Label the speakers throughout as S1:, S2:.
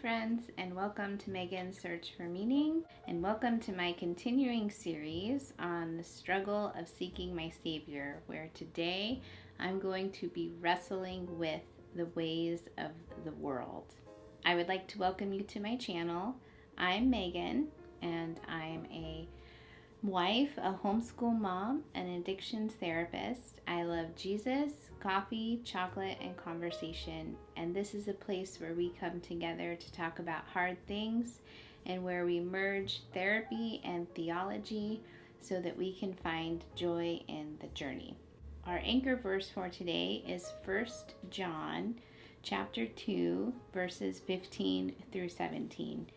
S1: friends, and welcome to Megan's Search for Meaning, and welcome to my continuing series on the struggle of seeking my Savior, where today I'm going to be wrestling with the ways of the world. I would like to welcome you to my channel. I'm Megan, and I'm a wife, a homeschool mom, an addictions therapist. I love Jesus, coffee, chocolate, and conversation. And this is a place where we come together to talk about hard things and where we merge therapy and theology so that we can find joy in the journey. Our anchor verse for today is 1 John chapter 2, verses 15 through 17.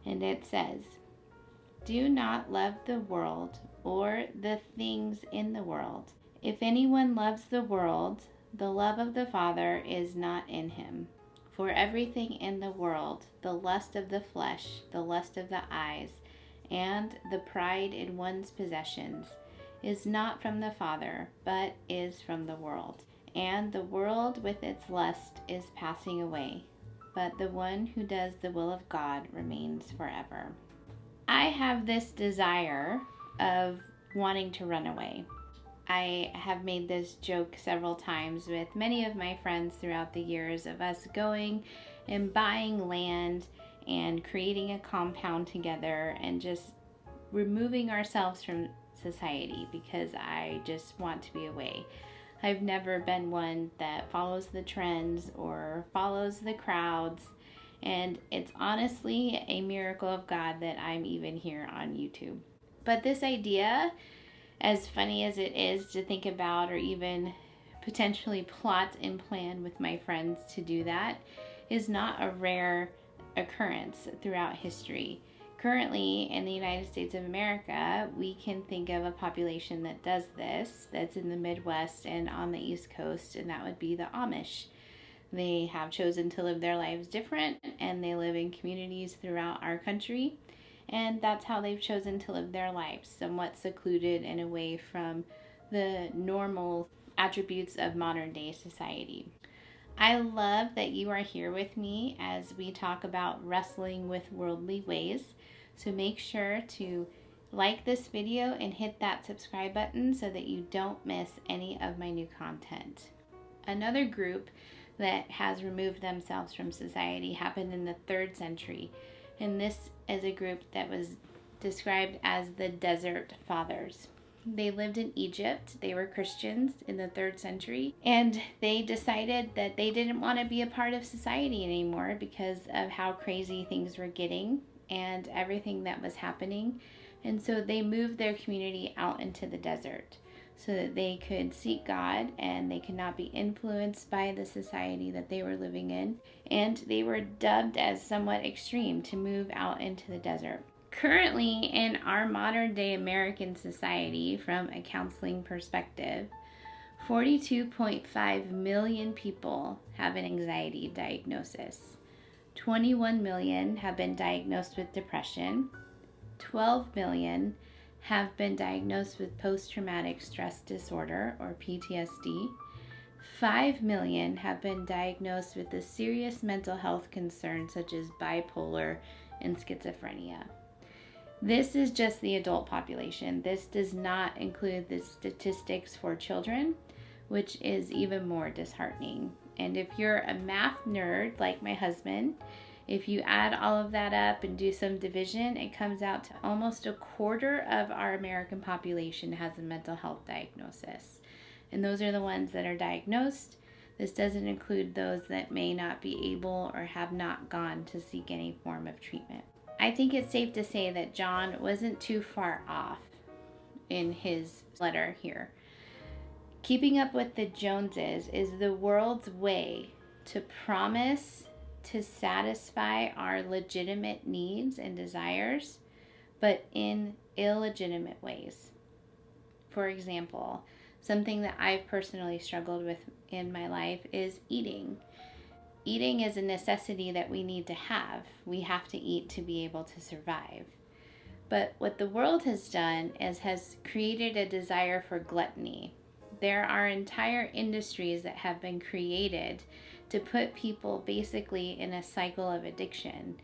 S1: And it says, "Do not love the world or the things in the world. If anyone loves the world, the love of the Father is not in him. For everything in the world, the lust of the flesh, the lust of the eyes, and the pride in one's possessions, is not from the Father, but is from the world. And the world with its lust is passing away, but the one who does the will of God remains forever." I have this desire of wanting to run away. I have made this joke several times with many of my friends throughout the years of us going and buying land and creating a compound together and just removing ourselves from society because I just want to be away. I've never been one that follows the trends or follows the crowds. And it's honestly a miracle of God that I'm even here on YouTube. But this idea, as funny as it is to think about or even potentially plot and plan with my friends to do that, is not a rare occurrence throughout history. Currently, in the United States of America, we can think of a population that does this, that's in the Midwest and on the East Coast, and that would be the Amish. They have chosen to live their lives different, and they live in communities throughout our country, and that's how they've chosen to live their lives, somewhat secluded and away from the normal attributes of modern day society. I love that you are here with me as we talk about wrestling with worldly ways, so make sure to like this video and hit that subscribe button so that you don't miss any of my new content. Another group that has removed themselves from society happened in the 3rd century, and this is a group that was described as the Desert Fathers. They lived in Egypt. They were Christians in the 3rd century, and they decided that they didn't want to be a part of society anymore because of how crazy things were getting and everything that was happening, and so they moved their community out into the desert so that they could seek God and they could not be influenced by the society that they were living in. And they were dubbed as somewhat extreme to move out into the desert. Currently, in our modern day American society, from a counseling perspective, 42.5 million people have an anxiety diagnosis. 21 million have been diagnosed with depression. 12 million have been diagnosed with post-traumatic stress disorder, or PTSD. 5 million have been diagnosed with a serious mental health concern such as bipolar and schizophrenia. This is just the adult population. This does not include the statistics for children, which is even more disheartening. And if you're a math nerd like my husband, if you add all of that up and do some division, it comes out to almost a quarter of our American population has a mental health diagnosis. And those are the ones that are diagnosed. This doesn't include those that may not be able or have not gone to seek any form of treatment. I think it's safe to say that John wasn't too far off in his letter here. Keeping up with the Joneses is the world's way to promise to satisfy our legitimate needs and desires, but in illegitimate ways. For example, something that I've personally struggled with in my life is eating. Eating is a necessity that we need to have. We have to eat to be able to survive. But what the world has done is has created a desire for gluttony. There are entire industries that have been created to put people basically in a cycle of addiction.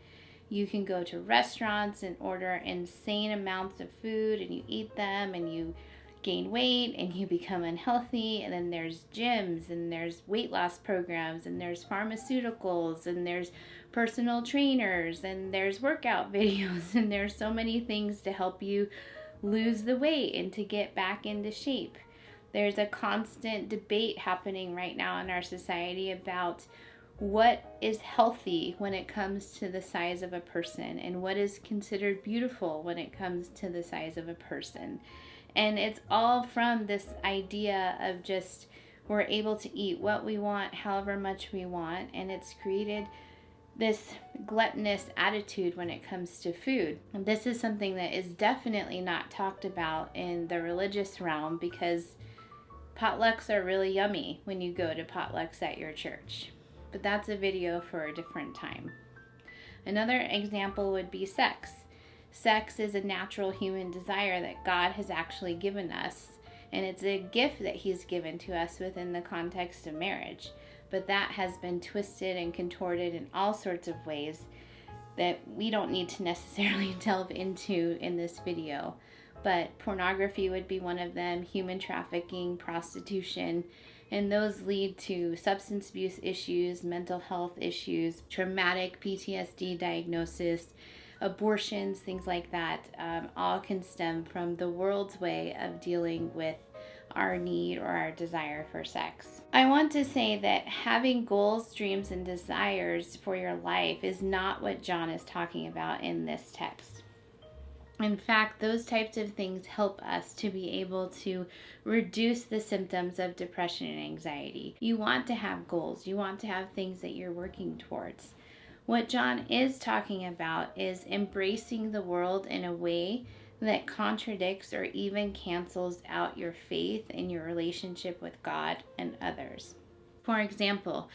S1: You can go to restaurants and order insane amounts of food, and you eat them and you gain weight and you become unhealthy. And then there's gyms, and there's weight loss programs, and there's pharmaceuticals, and there's personal trainers, and there's workout videos, and there's so many things to help you lose the weight and to get back into shape. There's a constant debate happening right now in our society about what is healthy when it comes to the size of a person, and what is considered beautiful when it comes to the size of a person. And it's all from this idea of just we're able to eat what we want, however much we want, and it's created this gluttonous attitude when it comes to food. And this is something that is definitely not talked about in the religious realm, because potlucks are really yummy when you go to potlucks at your church. But that's a video for a different time. Another example would be sex. Sex is a natural human desire that God has actually given us, and it's a gift that He's given to us within the context of marriage. But that has been twisted and contorted in all sorts of ways that we don't need to necessarily delve into in this video. But pornography would be one of them, human trafficking, prostitution, and those lead to substance abuse issues, mental health issues, traumatic PTSD diagnosis, abortions, things like that. All can stem from the world's way of dealing with our need or our desire for sex. I want to say that having goals, dreams, and desires for your life is not what John is talking about in this text. In fact, those types of things help us to be able to reduce the symptoms of depression and anxiety. You want to have goals. You want to have things that you're working towards. What John is talking about is embracing the world in a way that contradicts or even cancels out your faith and your relationship with God and others. For example,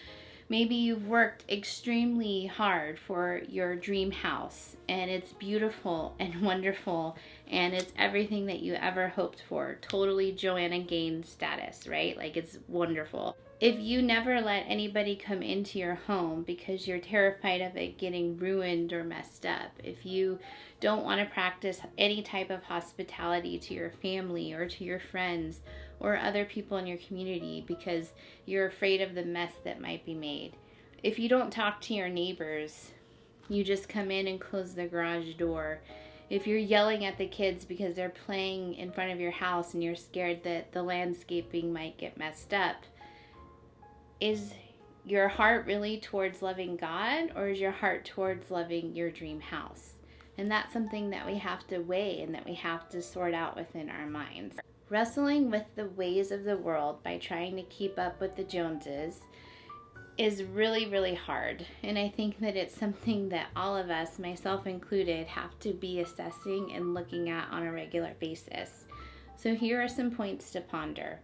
S1: maybe you've worked extremely hard for your dream house, and it's beautiful and wonderful, and it's everything that you ever hoped for. Totally Joanna Gaines status, right? Like, it's wonderful. If you never let anybody come into your home because you're terrified of it getting ruined or messed up, if you don't want to practice any type of hospitality to your family or to your friends or other people in your community because you're afraid of the mess that might be made, if you don't talk to your neighbors, you just come in and close the garage door, if you're yelling at the kids because they're playing in front of your house and you're scared that the landscaping might get messed up, is your heart really towards loving God, or is your heart towards loving your dream house? And that's something that we have to weigh and that we have to sort out within our minds. Wrestling with the ways of the world by trying to keep up with the Joneses is really, really hard. And I think that it's something that all of us, myself included, have to be assessing and looking at on a regular basis. So here are some points to ponder.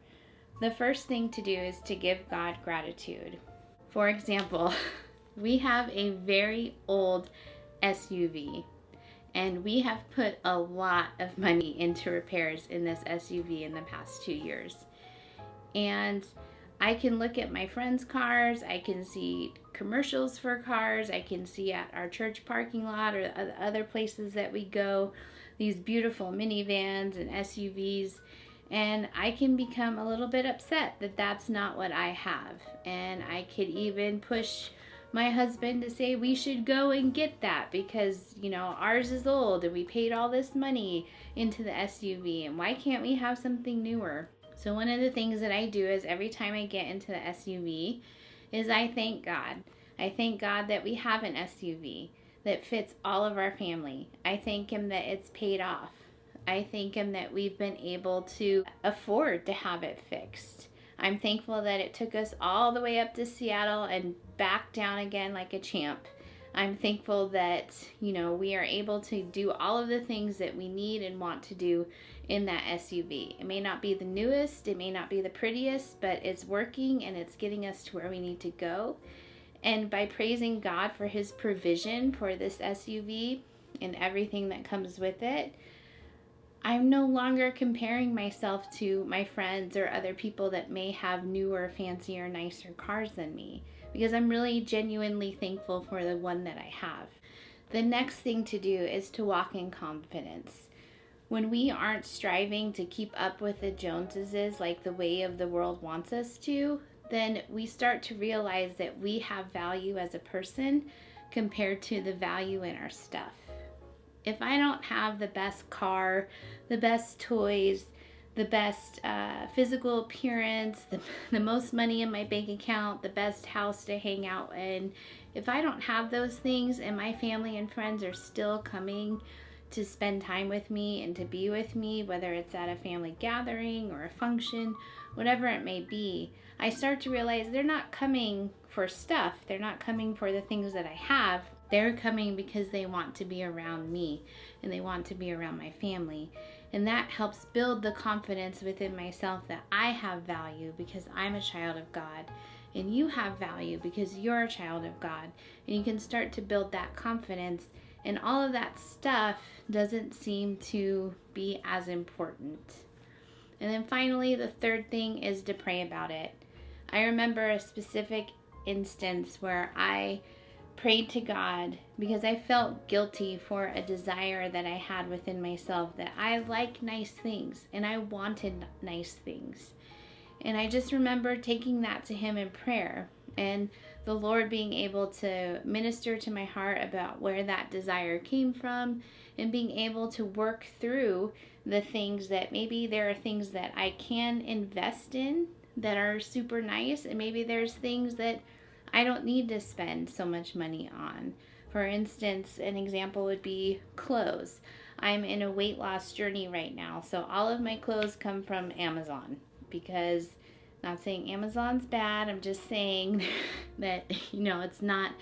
S1: The first thing to do is to give God gratitude. For example, we have a very old SUV, and we have put a lot of money into repairs in this SUV in the past 2 years. And I can look at my friends' cars, I can see commercials for cars, I can see at our church parking lot or other places that we go, these beautiful minivans and SUVs. And I can become a little bit upset that that's not what I have. And I could even push my husband to say we should go and get that because, you know, ours is old and we paid all this money into the SUV, and why can't we have something newer? So one of the things that I do is every time I get into the SUV is I thank God. I thank God that we have an SUV that fits all of our family. I thank Him that it's paid off. I thank Him that we've been able to afford to have it fixed. I'm thankful that it took us all the way up to Seattle and back down again like a champ. I'm thankful that, you know, we are able to do all of the things that we need and want to do in that SUV. It may not be the newest, it may not be the prettiest, but it's working and it's getting us to where we need to go. And by praising God for His provision for this SUV and everything that comes with it, I'm no longer comparing myself to my friends or other people that may have newer, fancier, nicer cars than me, because I'm really genuinely thankful for the one that I have. The next thing to do is to walk in confidence. When we aren't striving to keep up with the Joneses like the way of the world wants us to, then we start to realize that we have value as a person compared to the value in our stuff. If I don't have the best car, the best toys, the best physical appearance, the most money in my bank account, the best house to hang out in, if I don't have those things and my family and friends are still coming to spend time with me and to be with me, whether it's at a family gathering or a function, whatever it may be, I start to realize they're not coming for stuff. They're not coming for the things that I have. They're coming because they want to be around me and they want to be around my family. And that helps build the confidence within myself that I have value because I'm a child of God, and you have value because you're a child of God. And you can start to build that confidence, and all of that stuff doesn't seem to be as important. And then finally, the third thing is to pray about it. I remember a specific instance where I prayed to God because I felt guilty for a desire that I had within myself, that I like nice things and I wanted nice things. And I just remember taking that to Him in prayer, and the Lord being able to minister to my heart about where that desire came from, and being able to work through the things that maybe there are things that I can invest in that are super nice, and maybe there's things that I don't need to spend so much money on. For instance, an example would be clothes. I'm in a weight loss journey right now, so all of my clothes come from Amazon, because, not saying Amazon's bad, I'm just saying that, it's not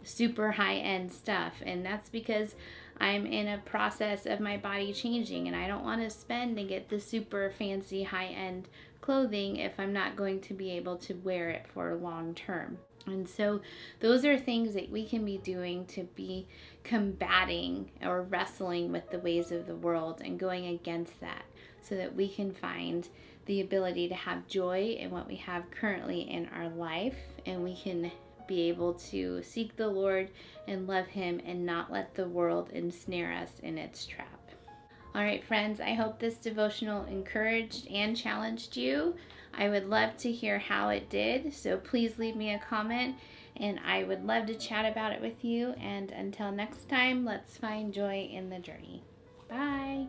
S1: super high-end stuff, and that's because I'm in a process of my body changing, and I don't want to spend and get the super fancy high-end clothing if I'm not going to be able to wear it for long term. And so those are things that we can be doing to be combating or wrestling with the ways of the world and going against that, so that we can find the ability to have joy in what we have currently in our life, and we can be able to seek the Lord and love Him and not let the world ensnare us in its trap. All right, friends, I hope this devotional encouraged and challenged you. I would love to hear how it did, so please leave me a comment, and I would love to chat about it with you. And until next time, let's find joy in the journey. Bye.